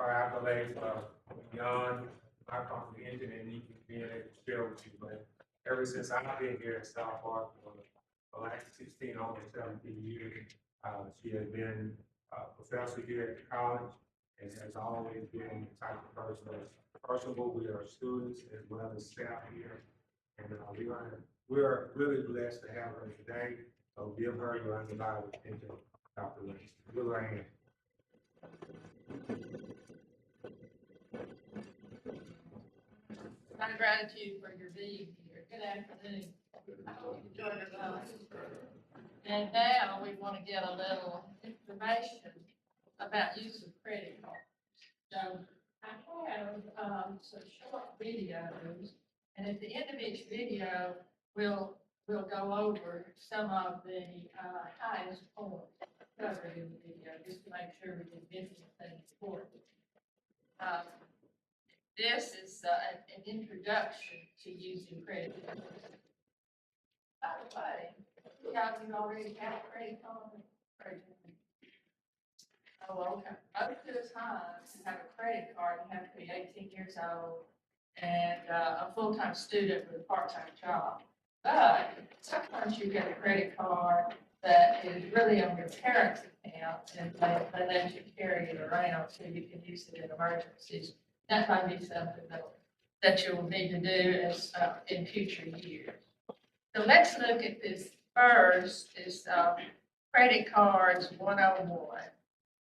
our accolades are beyond my comprehension and even being able to share with you. But ever since I've been here at South Park for the last 16, almost 17 years, she has been a professor here at the college and has always been the type of person that's personable with our students as well as staff here. And we're really blessed to have her today. So give her your undivided attention, Dr. Lynch. Give her a hand. My gratitude for your being here. Good afternoon. I hope you enjoyed your lunch. And now we want to get a little information about use of credit cards. So I have some short videos, and at the end of each video, we'll go over some of the highest points covered in the video, just to make sure we didn't miss anything important. This is an introduction to using credit cards. By the way, you already have a credit card? Oh, okay. Most of the time, to have a credit card, you have to be 18 years old and a full-time student with a part-time job. But sometimes you get a credit card that is really on your parents' account and they let you carry it around so you can use it in emergencies. That might be something that you will need to do as in future years. So let's look at this first, is credit cards 101.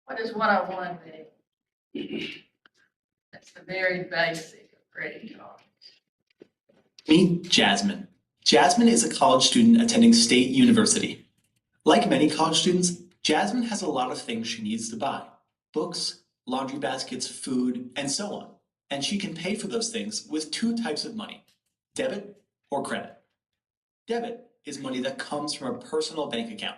What does 101 mean? That's the very basic of credit cards. Meet Jasmine. Jasmine is a college student attending State University. Like many college students, Jasmine has a lot of things she needs to buy: books, laundry baskets, food, and so on. And she can pay for those things with two types of money: debit or credit. Debit is money that comes from a personal bank account.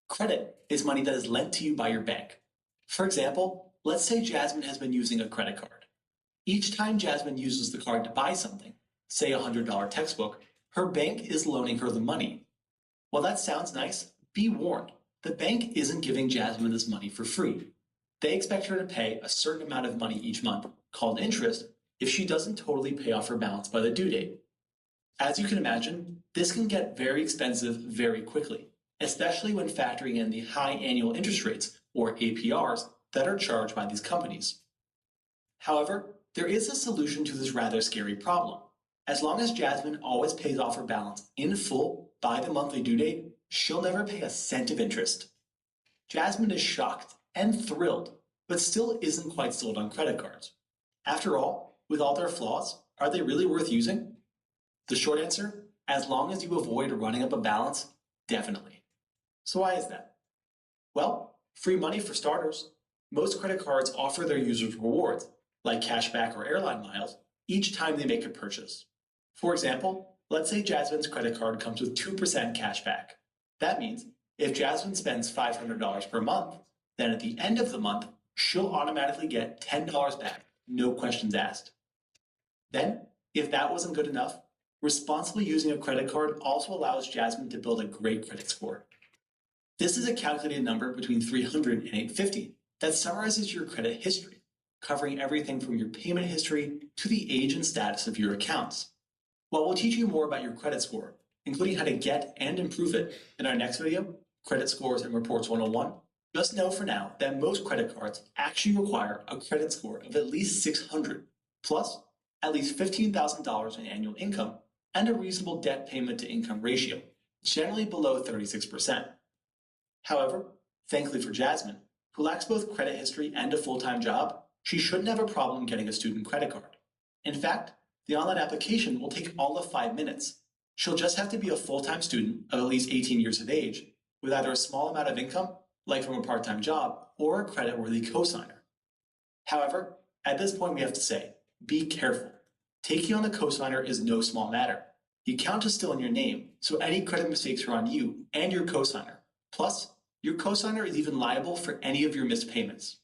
Credit is money that is lent to you by your bank. For example, let's say Jasmine has been using a credit card. Each time Jasmine uses the card to buy something, say a $100 textbook, her bank is loaning her the money. While that sounds nice, be warned, the bank isn't giving Jasmine this money for free. They expect her to pay a certain amount of money each month, called interest, if she doesn't totally pay off her balance by the due date. As you can imagine, this can get very expensive very quickly, especially when factoring in the high annual interest rates, or APRs, that are charged by these companies. However, there is a solution to this rather scary problem. As long as Jasmine always pays off her balance in full by the monthly due date, she'll never pay a cent of interest. Jasmine is shocked and thrilled, but still isn't quite sold on credit cards. After all, with all their flaws, are they really worth using? The short answer, as long as you avoid running up a balance, definitely. So why is that? Well, free money for starters. Most credit cards offer their users rewards, like cashback or airline miles, each time they make a purchase. For example, let's say Jasmine's credit card comes with 2% cashback. That means if Jasmine spends $500 per month, then at the end of the month, she'll automatically get $10 back, no questions asked. Then, if that wasn't good enough, responsibly using a credit card also allows Jasmine to build a great credit score. This is a calculated number between 300 and 850 that summarizes your credit history, covering everything from your payment history to the age and status of your accounts. While we'll teach you more about your credit score, including how to get and improve it in our next video, Credit Scores and Reports 101, just know for now that most credit cards actually require a credit score of at least 600, plus at least $15,000 in annual income and a reasonable debt payment to income ratio, generally below 36%. However, thankfully for Jasmine, who lacks both credit history and a full-time job, she shouldn't have a problem getting a student credit card. In fact, the online application will take all of 5 minutes. She'll just have to be a full-time student of at least 18 years of age, with either a small amount of income, like from a part-time job, or a credit-worthy cosigner. However, at this point we have to say, be careful. Taking on a cosigner is no small matter. The account is still in your name, so any credit mistakes are on you and your cosigner. Plus, your cosigner is even liable for any of your missed payments.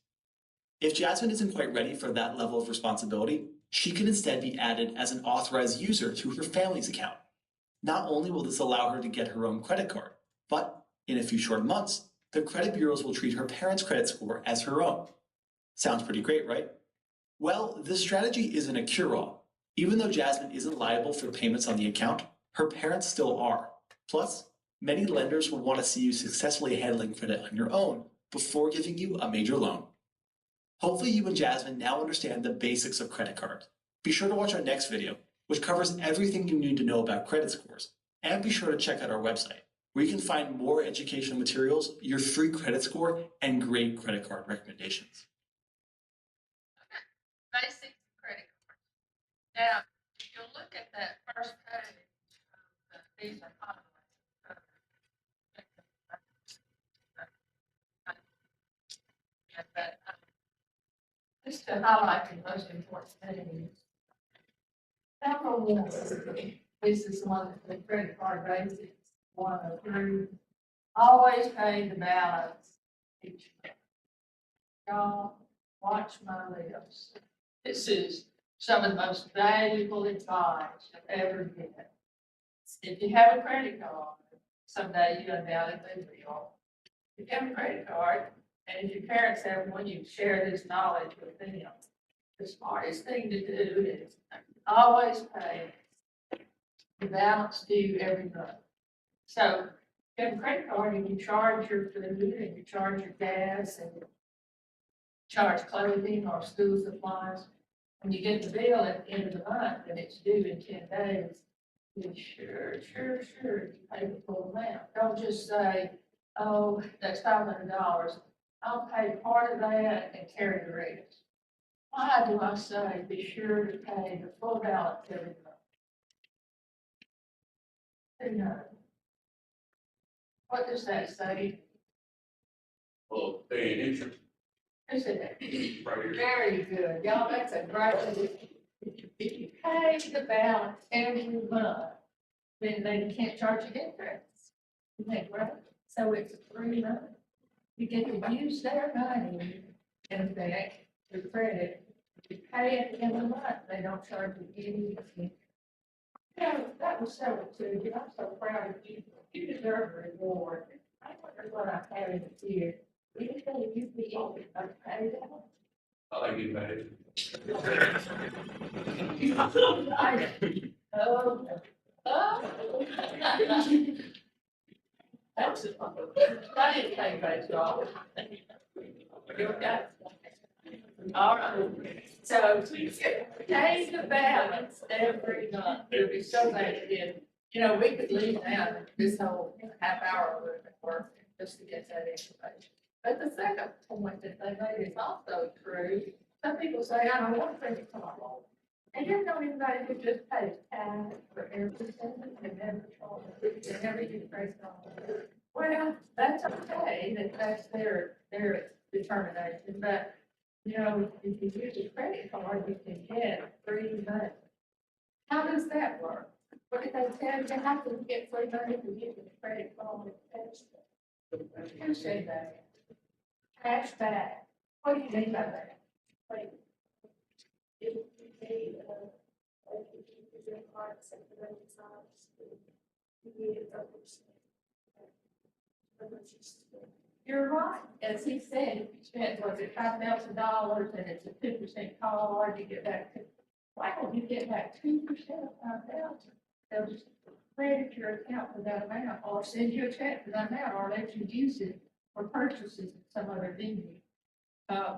If Jasmine isn't quite ready for that level of responsibility, she can instead be added as an authorized user to her family's account. Not only will this allow her to get her own credit card, but in a few short months, the credit bureaus will treat her parents' credit score as her own. Sounds pretty great, right? Well, this strategy isn't a cure-all. Even though Jasmine isn't liable for payments on the account, her parents still are. Plus, many lenders will want to see you successfully handling credit on your own before giving you a major loan. Hopefully you and Jasmine now understand the basics of credit cards. Be sure to watch our next video, which covers everything you need to know about credit scores. And be sure to check out our website, where you can find more educational materials, your free credit score, and great credit card recommendations. Basic credit card. Now, if you look at that first page of the Visa highlights. Just to highlight the most important things. Number one, this is one of the credit card basics, 103. Always pay the balance each month. Y'all, watch my lips. This is some of the most valuable advice you'll ever get. If you have a credit card, someday you undoubtedly will. If you have a credit card, and if your parents have one, you share this knowledge with them. The smartest thing to do is always pay the balance due every month. So if you have a credit card and you charge your food and you charge your gas and charge clothing or school supplies, when you get the bill at the end of the month and it's due in 10 days, be sure you pay the full amount. Don't just say, oh, that's $500. I'll pay part of that and carry the rest. Why do I say be sure to pay the full balance every month? Who knows? What does that say? Well, paying interest, Who said that? right here. Very good. Y'all, that's a great, if you pay the balance every month, then they can't charge you interest. Isn't that right? So it's free money. You get to use their money in effect for credit. If you pay at the end of the month, they don't charge you anything. Yeah, that was so too. I'm so proud of you. You deserve a reward. I wonder what I have in here. Anything you'd be able to pay that? I like getting paid. Oh, that's it. I didn't think that's wrong. Okay. All right. So pay the balance every month. It'll be so bad again. You know, we could leave now this whole half hour work just to get that information. But the second point that they made is also true. Some people say, I don't want credit card. And you know anybody who just pays cash for everything and never charges, and never use credit card. Well, that's okay, that's their determination, but, you know, if you use a credit card, you can get free money. How does that work? What did they tell you? How can you get free money if you use a credit card? Who said that? Cash back. What do you mean by that? Wait. If you pay, like if you use your card, say for the times, you get a percent. You're right, as he said, if you spent, was it $5,000 and it's a 2% card, you get back why don't you get back 2% of 5,000? They'll just credit your account for that amount, or send you a check for that amount, or let you use it for purchases at some other venue.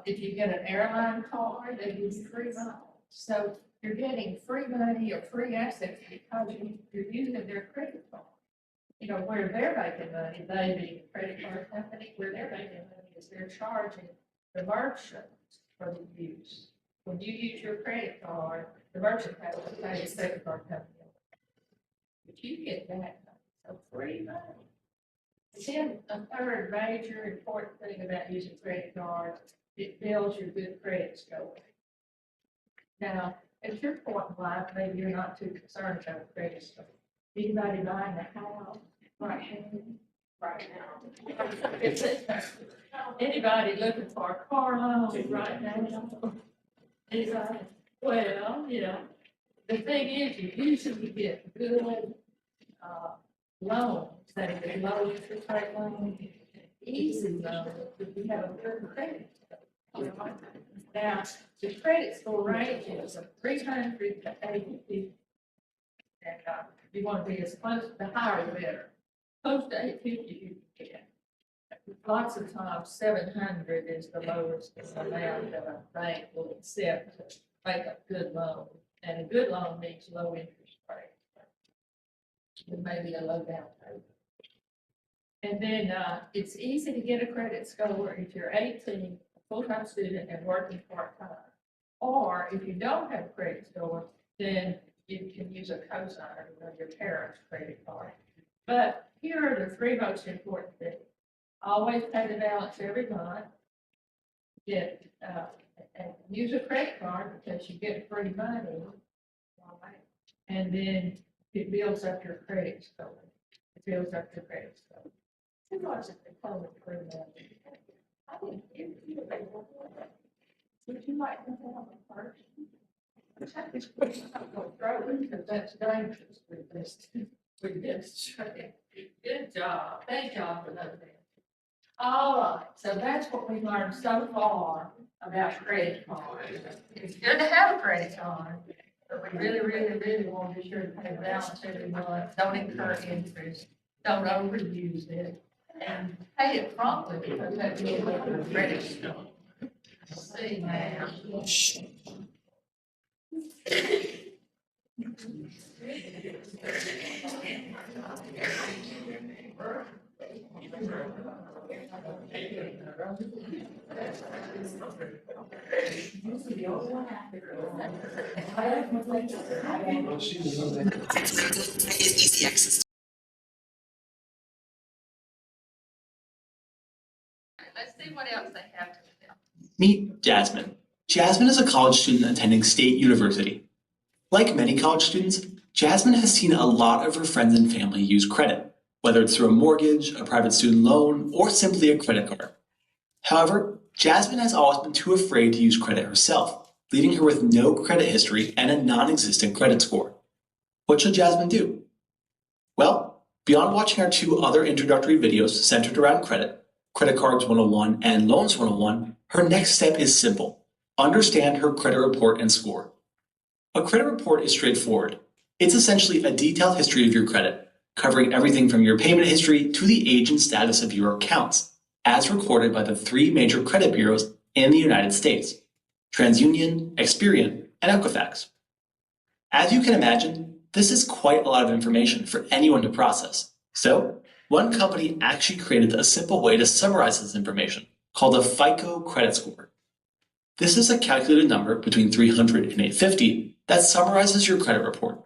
If you get an airline card, they give you free money. So you're getting free money or free assets because you're using their credit card. You know, where they're making money, they being a credit card company, where they're making money is they're charging the merchant for the use. When you use your credit card, the merchant has to pay the credit card company. But you get that money, so free money. Then a third major important thing about using credit cards, it builds your good credit score. Now, at your point in life, maybe you're not too concerned about credit score. Anybody buying a house right now? Anybody looking for a car loan right now? Anybody? Well, you know, the thing is, you usually get good, loans, that are low interest rate loans, easy loans, if you have a good credit. Now, The credit score range is a 300 to 850. And you want to be as close, the higher the better. Close to 850 you can get. Lots of times, 700 is the lowest amount that a bank will accept to make a good loan. And a good loan means low interest rate. It may be a low down payment. And then, it's easy to get a credit score if you're 18, a full-time student and working part-time. Or if you don't have a credit score, then you can use a cosigner or your parents' credit card. But here are the three most important things. Always pay the balance every month. Get, and use a credit card because you get free money. Right? And then it builds up your credit score. It builds up your credit score. Too much of the color free money. I think you would you like to have a person? I just wish I don't throw it because that's dangerous with this. Good job. Thank y'all for that. All right, so that's what we learned so far about credit cards. It's good to have a credit card, but we really want to be sure to pay the balance every month. Don't incur interest. Don't overuse it. And pay it promptly because that will make your credit score. Let's see now. Let's see what else they have to tell. Meet Jasmine. Jasmine is a college student attending State University. Like many college students, Jasmine has seen a lot of her friends and family use credit, whether it's through a mortgage, a private student loan, or simply a credit card. However, Jasmine has always been too afraid to use credit herself, leaving her with no credit history and a non-existent credit score. What should Jasmine do? Well, beyond watching our two other introductory videos centered around credit, Credit Cards 101 and Loans 101, her next step is simple. Understand her credit report and score. A credit report is straightforward. It's essentially a detailed history of your credit, covering everything from your payment history to the age and status of your accounts, as recorded by the three major credit bureaus in the United States: TransUnion, Experian, and Equifax. As you can imagine, this is quite a lot of information for anyone to process. So, one company actually created a simple way to summarize this information, called a FICO credit score. This is a calculated number between 300 and 850 that summarizes your credit report.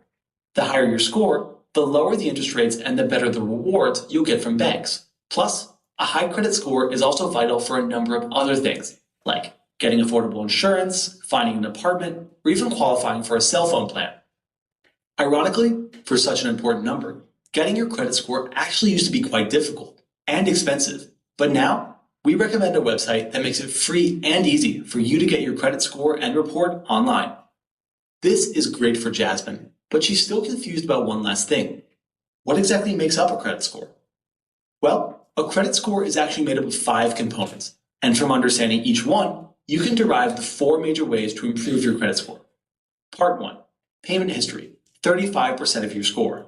The higher your score, the lower the interest rates and the better the rewards you'll get from banks. Plus, a high credit score is also vital for a number of other things, like getting affordable insurance, finding an apartment, or even qualifying for a cell phone plan. Ironically, for such an important number, getting your credit score actually used to be quite difficult and expensive, but now we recommend a website that makes it free and easy for you to get your credit score and report online. This is great for Jasmine, but she's still confused about one last thing. What exactly makes up a credit score? Well, a credit score is actually made up of 5 components, and from understanding each one, you can derive the 4 major ways to improve your credit score. Part 1. Payment history, 35% of your score.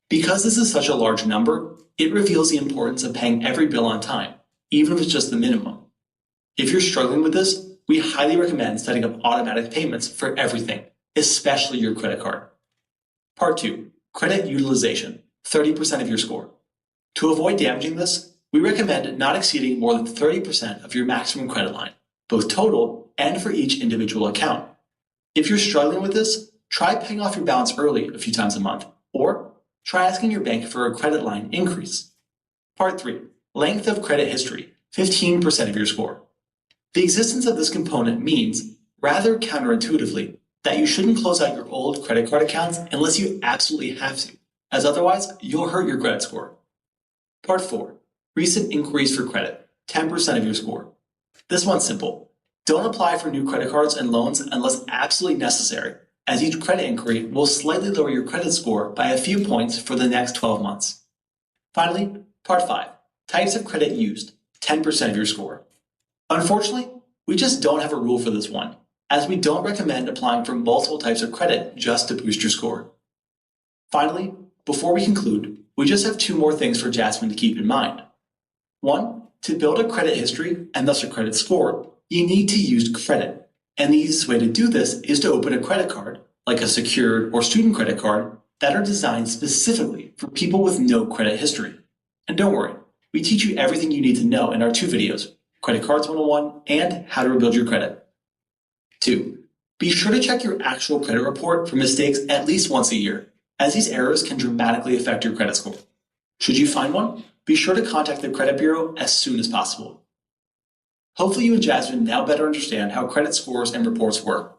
Because this is such a large number, it reveals the importance of paying every bill on time, even if it's just the minimum. If you're struggling with this, we highly recommend setting up automatic payments for everything, especially your credit card. Part 2. Credit utilization, 30% of your score. To avoid damaging this, we recommend not exceeding more than 30% of your maximum credit line, both total and for each individual account. If you're struggling with this, try paying off your balance early a few times a month, or try asking your bank for a credit line increase. Part 3. Length of credit history, 15% of your score. The existence of this component means, rather counterintuitively, that you shouldn't close out your old credit card accounts unless you absolutely have to, as otherwise you'll hurt your credit score. Part 4. Recent inquiries for credit, 10% of your score. This one's simple. Don't apply for new credit cards and loans unless absolutely necessary, as each credit inquiry will slightly lower your credit score by a few points for the next 12 months. Finally, Part 5. Types of credit used, 10% of your score. Unfortunately, we just don't have a rule for this one. as we don't recommend applying for multiple types of credit just to boost your score. Finally, before we conclude, we just have 2 more things for Jasmine to keep in mind. 1, to build a credit history and thus a credit score, you need to use credit. And the easiest way to do this is to open a credit card, like a secured or student credit card, that are designed specifically for people with no credit history. And don't worry, we teach you everything you need to know in our 2 videos, Credit Cards 101 and How to Rebuild Your Credit. 2, be sure to check your actual credit report for mistakes at least once a year, as these errors can dramatically affect your credit score. Should you find one, be sure to contact the credit bureau as soon as possible. Hopefully you and Jasmine now better understand how credit scores and reports work.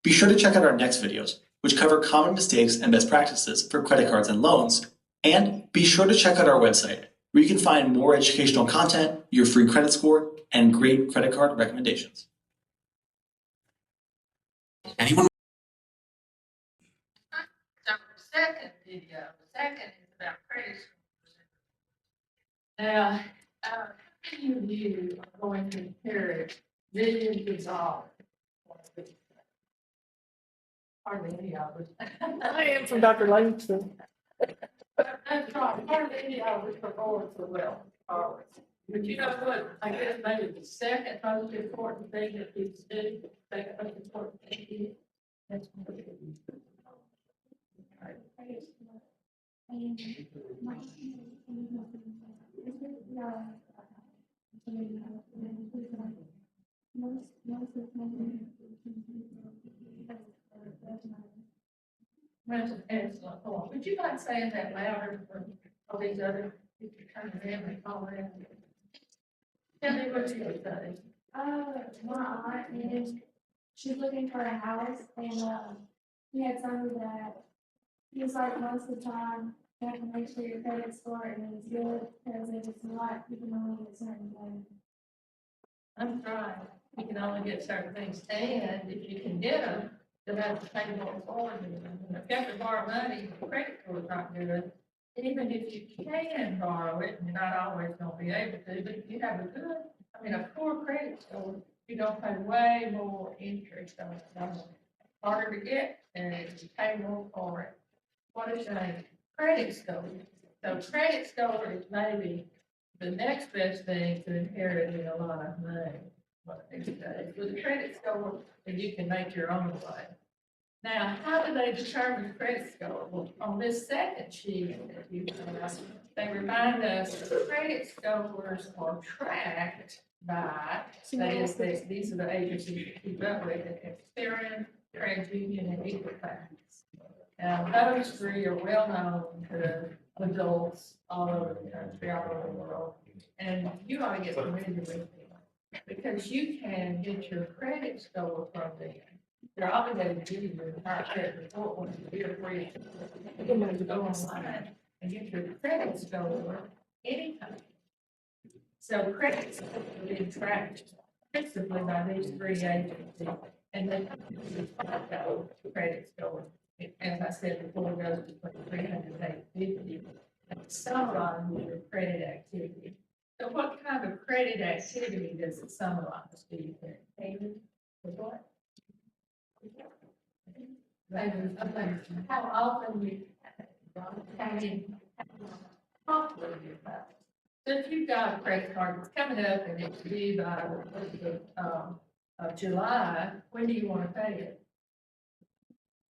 Be sure to check out our next videos, which cover common mistakes and best practices for credit cards and loans, and be sure to check out our website, where you can find more educational content, your free credit score, and great credit card recommendations. Anyone? So the second video, the second is about credit scores. Now, how many of you are going to inherit millions of dollars? Hardly any of us. I am from Dr. Langston. That's right, hardly any of us are born so well. But you know what, I guess maybe the second most important thing that we do, second most important thing is, that's what it is. That's an excellent point. Would you mind saying that louder for all these other people turning around and calling? Tell me what you would say. My aunt is, she's looking for a house and, we had somebody that, he was like most of the time, you have to make sure your credit score is good, because if it's not, you can only get certain things. I'm trying. You can only get certain things, and if you can get them, you'll have to pay more for them. If you have to borrow money, the credit score is not good. Even if you can borrow it, you're not always gonna be able to, but if you have a poor credit score, you're gonna pay way more interest on it. It's harder to get, and you pay more for it. What is a credit score? So credit score is maybe the next best thing to inheriting a lot of money. With a credit score, and you can make your own way. Now, how do they determine credit score? Well, on this second sheet that you have, they remind us that credit scores are tracked by, that is, these are the agencies that keep up with it, Experian, TransUnion, and Equifax. Now, those 3 are well known to adults all over the country, all over the world, and you ought to get familiar with them, because you can get your credit score from them. They're obligated to give you your entire credit report once a year, where you can go online and get your credit score anytime. So credit score is being tracked principally by these 3 agencies, and they go credit score. As I said before, it goes between 300 and 850, and summarize your credit activity. So what kind of credit activity does it summarize? Do you think? Payment? With what? How often you paying? So if you've got a credit card that's coming up and it's due by the of July, when do you want to pay it?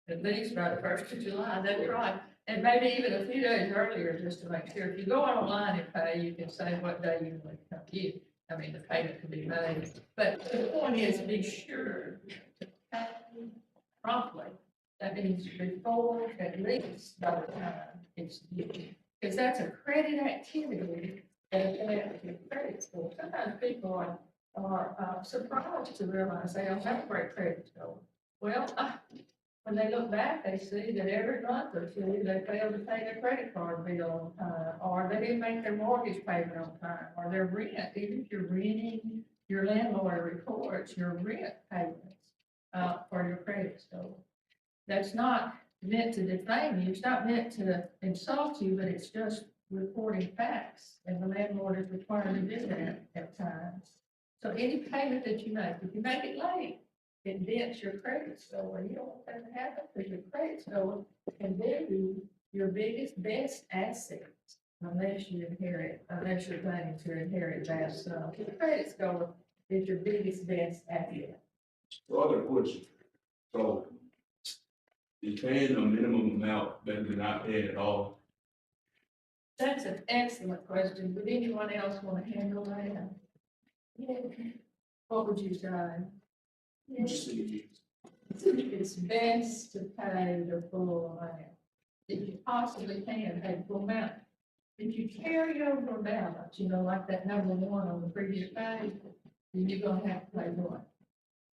At least by the 1st of July, that's right. And maybe even a few days earlier, just to make sure. If you go online and pay, you can say what day you want to come due. I mean, the payment can be made. But the point is, be sure to pay promptly. That means before, at least by the time it's due. Because that's a credit activity that affects your credit score. Sometimes people are surprised to realize they don't have a great credit score. Well, when they look back, they see that every month or two, they failed to pay their credit card bill on time, or they didn't make their mortgage payment on time, or their rent, even if you're renting, your landlord reports your rent payments for your credit score. That's not meant to defame you, it's not meant to insult you, but it's just reporting facts, and the landlord is required to do that at times. So any payment that you make, if you make it late, it dents your credit score. You don't want that to happen, because your credit score can be your biggest, best asset. Unless you're planning to inherit bad stuff. Your credit score is your biggest, best asset. So other question, so is paying a minimum amount better than not paying at all? That's an excellent question. Would anyone else want to handle that? Yeah. What would you say? It's best to pay the full amount. If you possibly can, pay the full amount. If you carry over balance, like that number one on the previous page, then you're gonna have to pay what?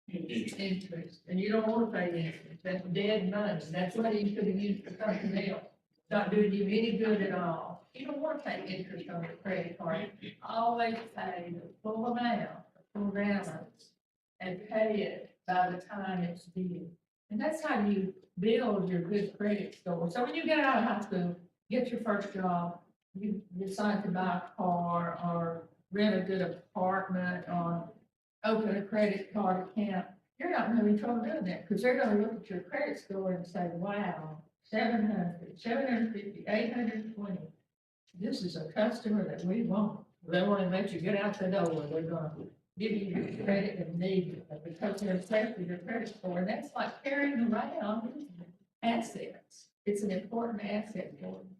Interest, and you don't wanna pay interest, that's dead money, that's money you could have used for something else, not doing you any good at all. You don't wanna pay interest on your credit card, always pay the full amount, the full balance, and pay it by the time it's due. And that's how you build your good credit score. So when you get out of high school, get your first job, you decide to buy a car or rent a good apartment or open a credit card account, you're not gonna have any trouble doing that, because they're gonna look at your credit score and say, wow, 700, 750, 820. This is a customer that we want. They wanna let you get out the door, they're gonna give you your credit immediately, because they're impressed with your credit score, and that's like carrying around assets. It's an important asset for you.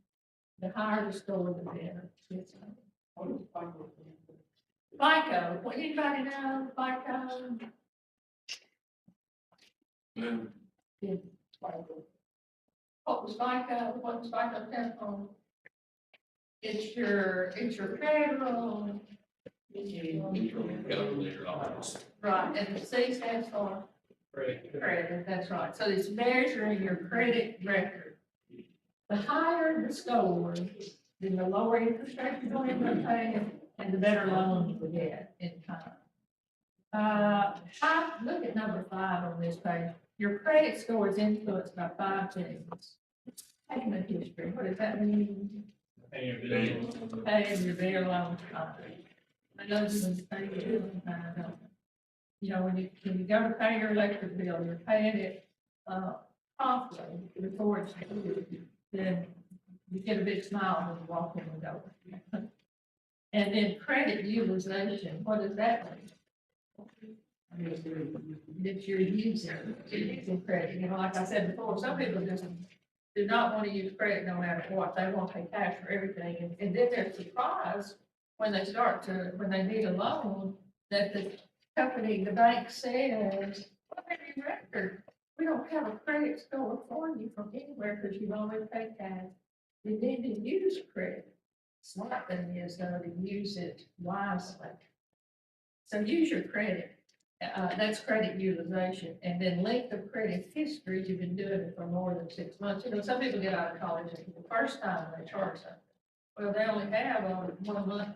The higher the score, the better. FICO, what, anybody know FICO? Man, What was FICO? What was FICO stand for? It's your federal. calculator almost. Right, and the C stands for credit, that's right. So it's measuring your credit record. The higher the score, then the lower interest rate you're going to pay, and the better loans you get in time. Look at number 5 on this page. Your credit score is influenced by 5 things. Payment history, what does that mean? Paying your bill on time. I know this is paying your bill on time, don't you? When you go to pay your electric bill, you're paying it, promptly before it's due. Then you get a big smile when you walk in the door. And then credit utilization, what does that mean? That you're using credit, like I said before, some people just do not want to use credit no matter what, they want to pay cash for everything, and then they're surprised when they need a loan, that the company, the bank says, what are your record? We don't have a credit score for you from anywhere, because you've already paid cash. You need to use credit. Smart thing is though to use it wisely. So use your credit. That's credit utilization, and then length of credit history. You've been doing it for more than 6 months. Some people get out of college and for the first time they charge something. Well, they only have a 1 month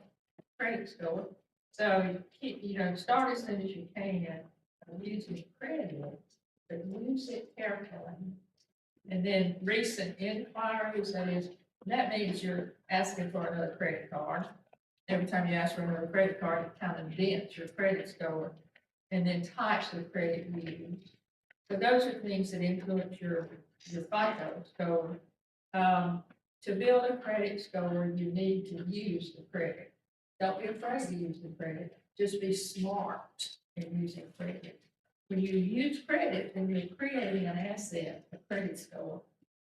credit score. So start as soon as you can using credit, but use it carefully. And then recent inquiries, that means you're asking for another credit card. Every time you ask for another credit card, it kind of dents your credit score. And then types of credit used. So those are things that influence your FICO score. To build a credit score, you need to use the credit. Don't be afraid to use the credit. Just be smart in using credit. When you use credit, then you're creating an asset, a credit score.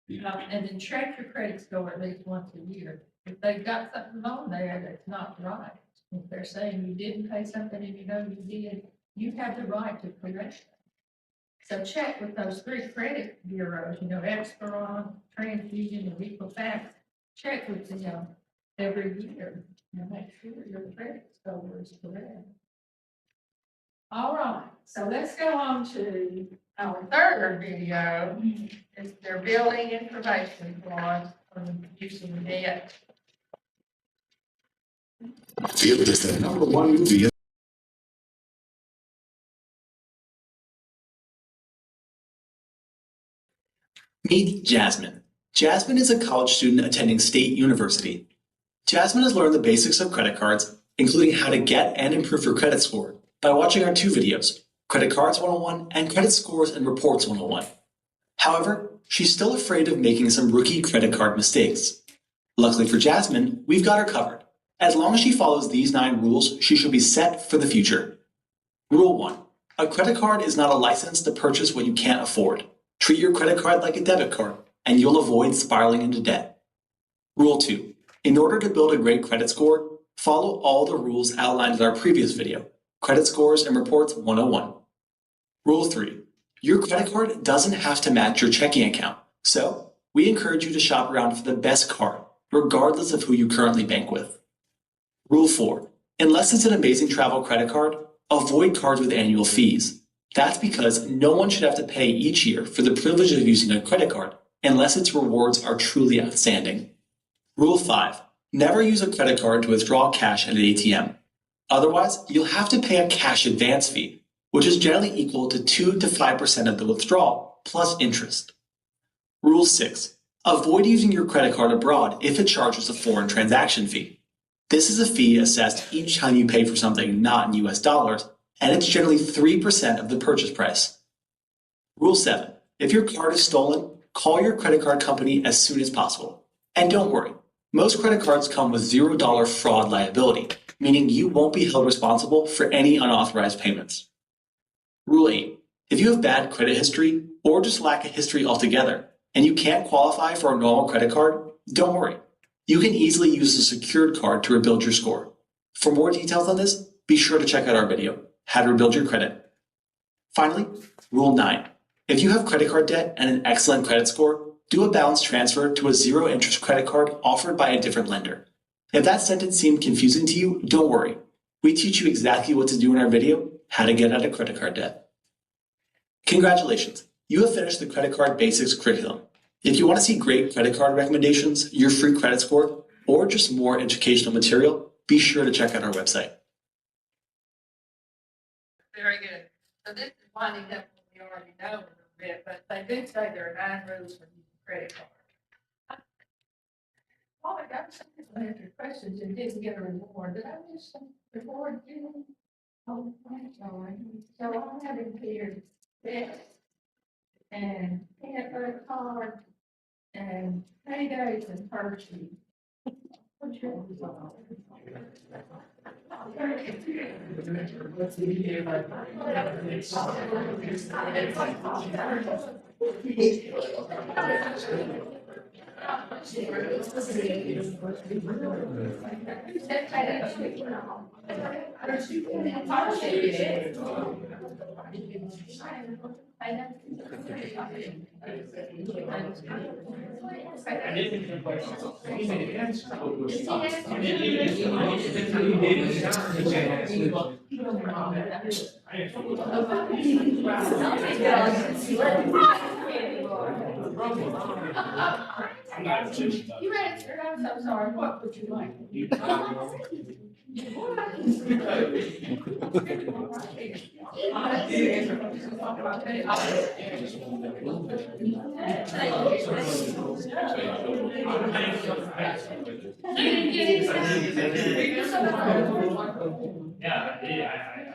And then check your credit score at least once a year. If they've got something on there that's not right, if they're saying you didn't pay something and you did, you have the right to correct it. So check with those 3 credit bureaus, Experon, TransUnion, and Equifax. Check with them every year and make sure your credit score is correct. All right, so let's go on to our third video. It's their billing information form from using debt. Feel this the #1 movie. Meet Jasmine. Jasmine is a college student attending State University. Jasmine has learned the basics of credit cards, including how to get and improve her credit score, by watching our 2 videos. Credit Cards 101, and Credit Scores and Reports 101. However, she's still afraid of making some rookie credit card mistakes. Luckily for Jasmine, we've got her covered. As long as she follows these 9 rules, she should be set for the future. Rule 1. A credit card is not a license to purchase what you can't afford. Treat your credit card like a debit card, and you'll avoid spiraling into debt. Rule 2. In order to build a great credit score, follow all the rules outlined in our previous video, Credit Scores and Reports 101. Rule 3. Your credit card doesn't have to match your checking account, so we encourage you to shop around for the best card, regardless of who you currently bank with. Rule 4. Unless it's an amazing travel credit card, avoid cards with annual fees. That's because no one should have to pay each year for the privilege of using a credit card unless its rewards are truly outstanding. Rule 5. Never use a credit card to withdraw cash at an ATM. Otherwise, you'll have to pay a cash advance fee, which is generally equal to 2 to 5% of the withdrawal, plus interest. Rule 6. Avoid using your credit card abroad if it charges a foreign transaction fee. This is a fee assessed each time you pay for something not in US dollars, and it's generally 3% of the purchase price. Rule 7. If your card is stolen, call your credit card company as soon as possible. And don't worry, most credit cards come with $0 fraud liability, meaning you won't be held responsible for any unauthorized payments. Rule 8. If you have bad credit history or just lack a history altogether, and you can't qualify for a normal credit card, don't worry. You can easily use a secured card to rebuild your score. For more details on this, be sure to check out our video, How to Rebuild Your Credit. Finally, Rule 9. If you have credit card debt and an excellent credit score, do a balance transfer to a zero-interest credit card offered by a different lender. If that sentence seemed confusing to you, don't worry. We teach you exactly what to do in our video, How to Get Out of Credit Card Debt. Congratulations, you have finished the Credit Card Basics curriculum. If you want to see great credit card recommendations, your free credit score, or just more educational material, be sure to check out our website. Very good. So this is winding up what we already know a little bit, but they do say there are 9 rules for using credit cards. Oh, I got some people answered questions and didn't get a reward. Did I miss some reward? Oh, I'm sorry. So I'm having here this and peanut butter card and paydays and Hershey. What's your You answered, I'm so sorry. What would you like? Yeah,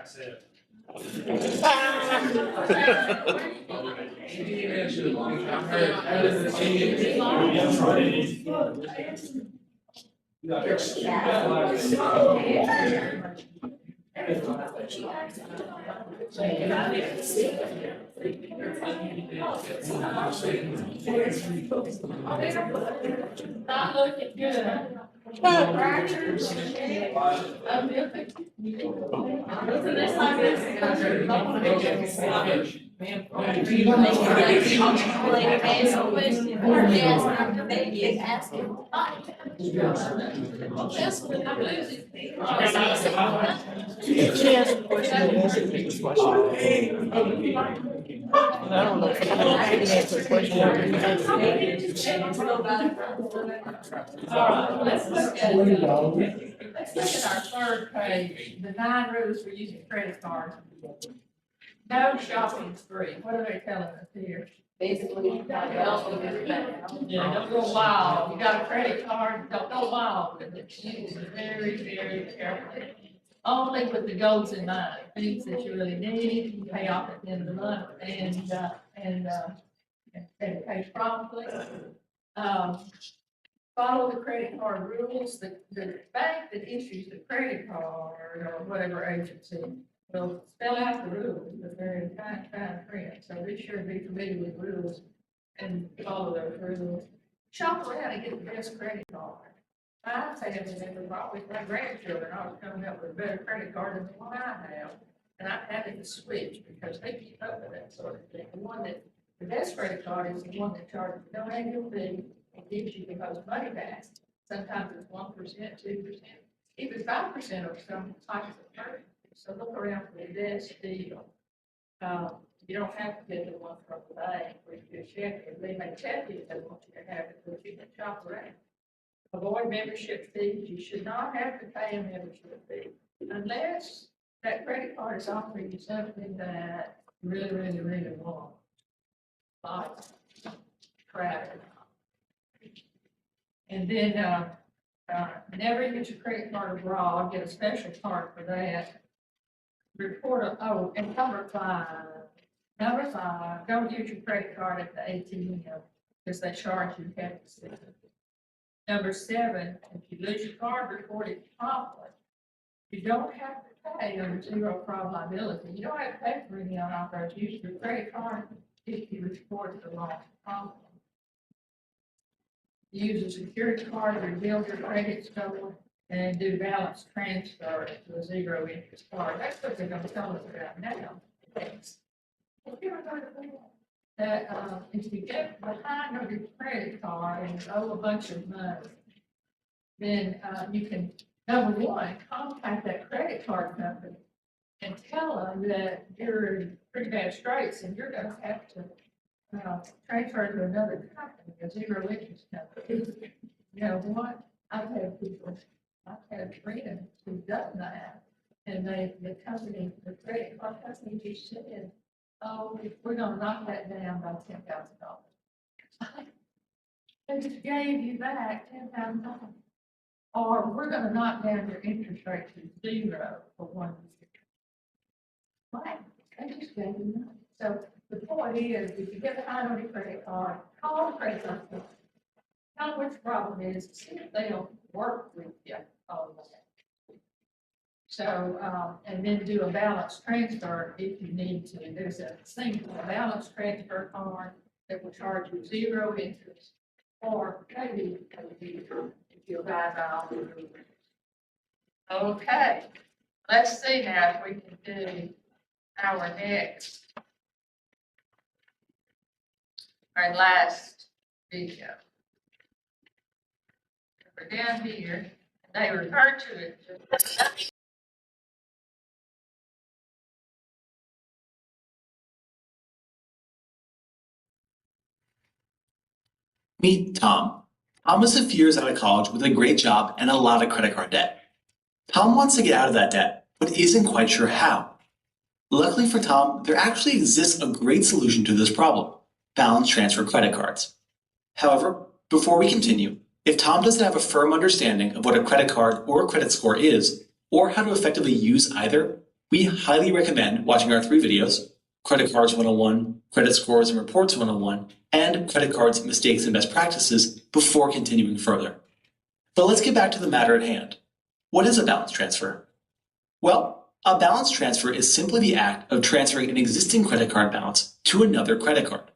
I said. Not looking good. Fractures. She asked a question, and you said this question. I don't know, I didn't answer the question. All right, let's look at our third page, the 9 rules for using credit cards. No shopping spree. What are they telling us here? Basically, yeah, don't go wild. You got a credit card, don't go wild with it. Use it very, very carefully. only with the goals in mind, things that you really need, you pay off at the end of the month, and pay promptly. Follow the credit card rules, the bank that issues the credit card or whatever agency will spell out the rules, but they're in fine print, so be sure to be familiar with rules and follow those rules. Shop around and get the best credit card. My family members, always my grandchildren, always coming up with a better credit card than the one I have. And I'm having to switch because they keep up with that sort of thing. The best credit card is the one that charges no annual fee and gives you the most money back. Sometimes it's 1%, 2%, even 5% of some types of credit. So look around for the best deal. You don't have to get the one from the bank where you just check it. They may tell you they want you to have it, but you can shop around. Avoid membership fees. You should not have to pay a membership fee unless that credit card is offering you something that you really want. Like travel. And then, never use your credit card abroad. Get a special card for that. And number five, don't use your credit card at the ATM because they charge you hefty. Number 7, if you lose your card, report it promptly. You don't have to pay under zero fraud liability. You don't have to pay for any unauthorized use of your credit card if you report the loss promptly. Use a security card to rebuild your credit score and do balance transfer to a zero interest card. That's what they're gonna tell us about now. Thanks. Have you ever heard of that? If you get behind on your credit card and owe a bunch of money, then, you can, number one, contact that credit card company and tell them that you're in pretty bad straits and you're gonna have to, transfer to another company, a zero interest company. You know what? I've had friends who've done that, and the credit card company just said, oh, we're gonna knock that down by $10,000. They just gave you back $10,000. Or we're gonna knock down your interest rate to 0 for 1 year. Right, they just gave you money. So the point is, if you get behind on your credit card, call the credit card company. Tell them what your problem is, see if they'll work with you on that. So, and then do a balance transfer if you need to. There's a thing called a balance transfer card that will charge you 0 interest, or maybe if you buy all the rules. Okay, let's see now if we can do our last video. We're down here, they refer to it. Meet Tom. Tom is a few years out of college with a great job and a lot of credit card debt. Tom wants to get out of that debt, but isn't quite sure how. Luckily for Tom, there actually exists a great solution to this problem: balance transfer credit cards. However, before we continue, if Tom doesn't have a firm understanding of what a credit card or a credit score is, or how to effectively use either, we highly recommend watching our 3 videos: Credit Cards 101, Credit Scores and Reports 101, and Credit Cards Mistakes and Best Practices before continuing further. But let's get back to the matter at hand. What is a balance transfer? Well, a balance transfer is simply the act of transferring an existing credit card balance to another credit card.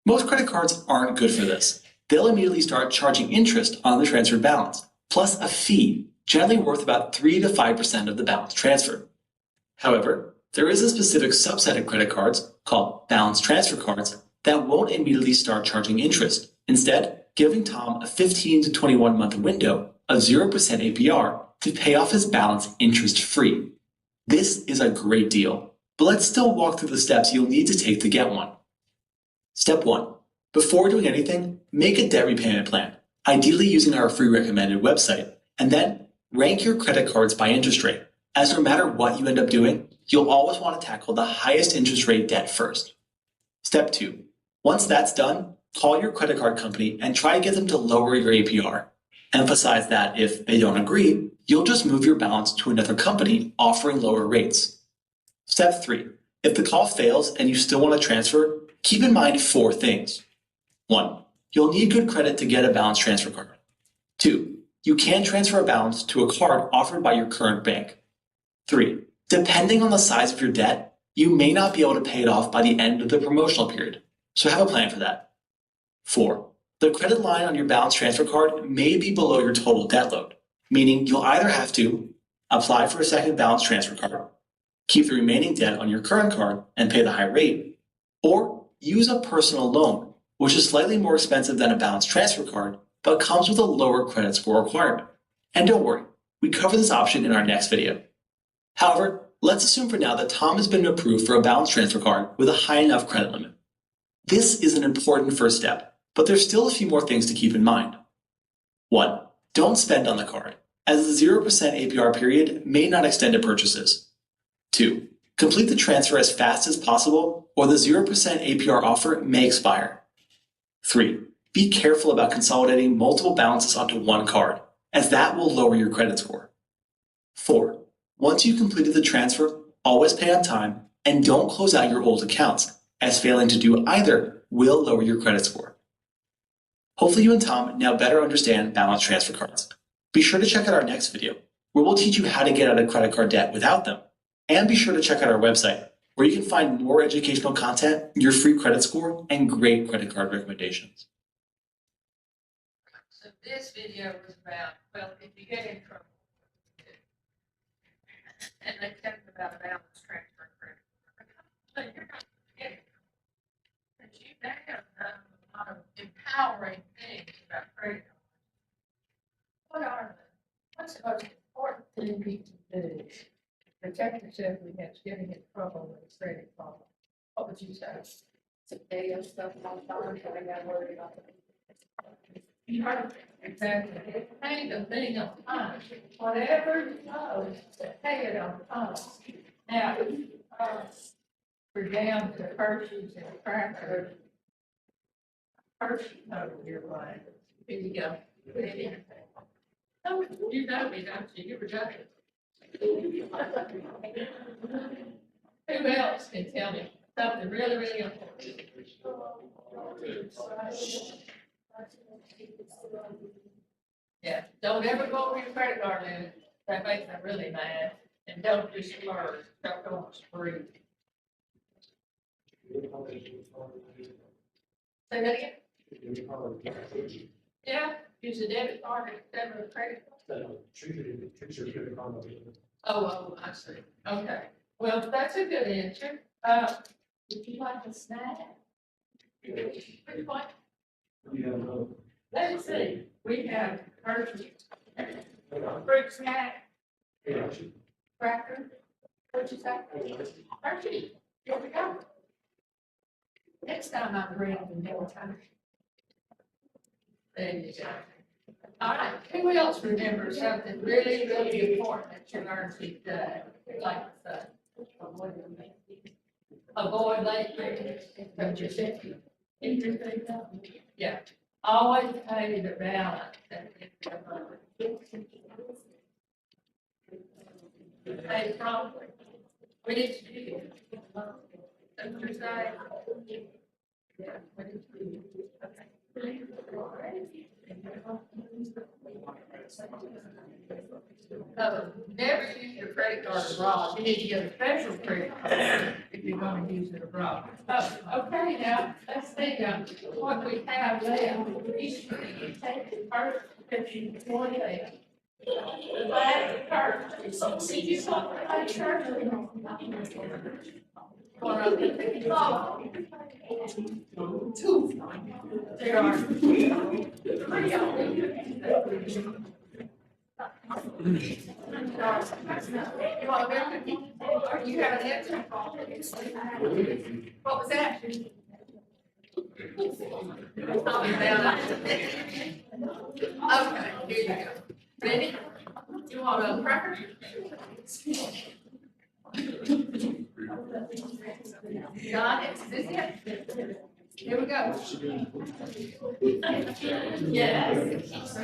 Most credit cards aren't good for this. They'll immediately start charging interest on the transferred balance, plus a fee, generally worth about 3 to 5% of the balance transferred. However, there is a specific subset of credit cards, called balance transfer cards, that won't immediately start charging interest, instead giving Tom a 15 to 21 month window of 0% APR to pay off his balance interest-free. This is a great deal, but let's still walk through the steps you'll need to take to get one. Step 1. Before doing anything, make a debt repayment plan, ideally using our free recommended website, and then rank your credit cards by interest rate, as no matter what you end up doing, you'll always want to tackle the highest interest rate debt first. Step 2. Once that's done, call your credit card company and try to get them to lower your APR. Emphasize that if they don't agree, you'll just move your balance to another company offering lower rates. Step 3. If the call fails and you still want to transfer, keep in mind 4 things. 1. You'll need good credit to get a balance transfer card. 2. You can transfer a balance to a card offered by your current bank. 3. Depending on the size of your debt, you may not be able to pay it off by the end of the promotional period, so have a plan for that. 4. The credit line on your balance transfer card may be below your total debt load, meaning you'll either have to apply for a second balance transfer card, keep the remaining debt on your current card and pay the high rate, or use a personal loan, which is slightly more expensive than a balance transfer card, but comes with a lower credit score requirement. And don't worry, we cover this option in our next video. However, let's assume for now that Tom has been approved for a balance transfer card with a high enough credit limit. This is an important first step, but there's still a few more things to keep in mind. 1. Don't spend on the card, as the 0% APR period may not extend to purchases. 2. Complete the transfer as fast as possible, or the 0% APR offer may expire. 3. Be careful about consolidating multiple balances onto one card, as that will lower your credit score. 4. Once you've completed the transfer, always pay on time, and don't close out your old accounts, as failing to do either will lower your credit score. Hopefully you and Tom now better understand balance transfer cards. Be sure to check out our next video, where we'll teach you how to get out of credit card debt without them. And be sure to check out our website, where you can find more educational content, your free credit score, and great credit card recommendations. So this video was about, well, if you get in trouble, and they tell you about balance transfer credit. So you're not getting it. But you now know a lot of empowering things about credit cards. What are they? What's the most important thing you can do to protect yourself against getting in trouble with a credit card? What would you say? To pay your stuff on time, so I got worried about it. You heard it. Exactly. Pay the thing on time. Whatever you know, to pay it on time. Now, we're down to Hershey's and crackers. Hershey over your way. Here you go. Oh, you know me, don't you? You were joking. Who else can tell me something really, really important? Yeah, don't ever go over your credit card limit. That makes me really mad. And don't just splurge. Don't go on a spree. Say that again? Yeah, use a debit card instead of a credit card. Oh, I see. Okay. Well, that's a good answer. Would you like a snack? Which one? Let's see. We have Hershey. Fruit snack. Cracker. What'd you say? Hershey. Here we go. Next time I'm bringing more time. There you go. All right, who else remembers something really, really important that you learned today? Like, avoid late payments, but you said, yeah, always pay the balance. Pay promptly. We need to do exercise. Yeah, we need to do. Okay. Never use your credit card abroad. You need to get a special credit card if you're going to use it abroad. Okay, now let's think of what we have left. Each take the first 50 days. The last card. See, you saw the last card. Two. There are three. You have an answer? What was that? Okay, here you go. Ready? You want a cracker? Got it. Is this it? Here we go. Yes.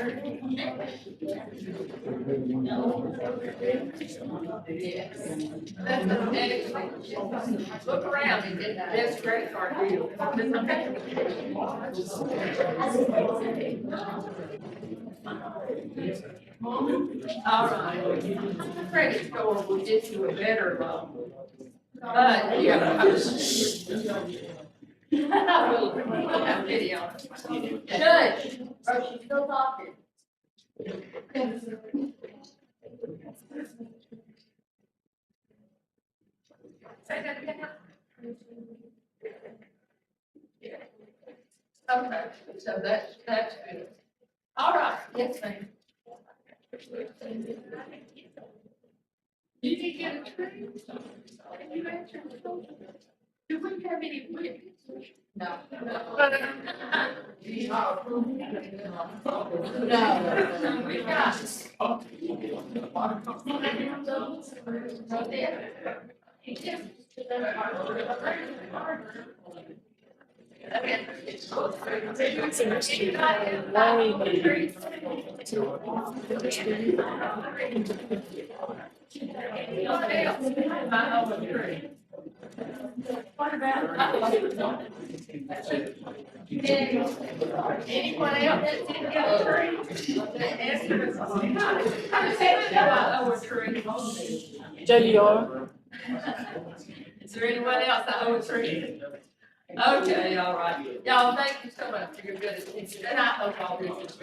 Look around and get that best credit card deal. All right. Credit score will get you a better loan. But, yeah. We'll have video. Judge, are you still talking? Say that again. Okay, so that's good. All right, yes, ma'am. Did you get a tree? You answered the phone. Do we have any witnesses? No. No. We got. What about? Anyone else that didn't get a tree? I owe a tree. JVR. Is there anyone else that owe a tree? Okay, all right. Y'all, thank you so much for your good attention, and I hope all this is.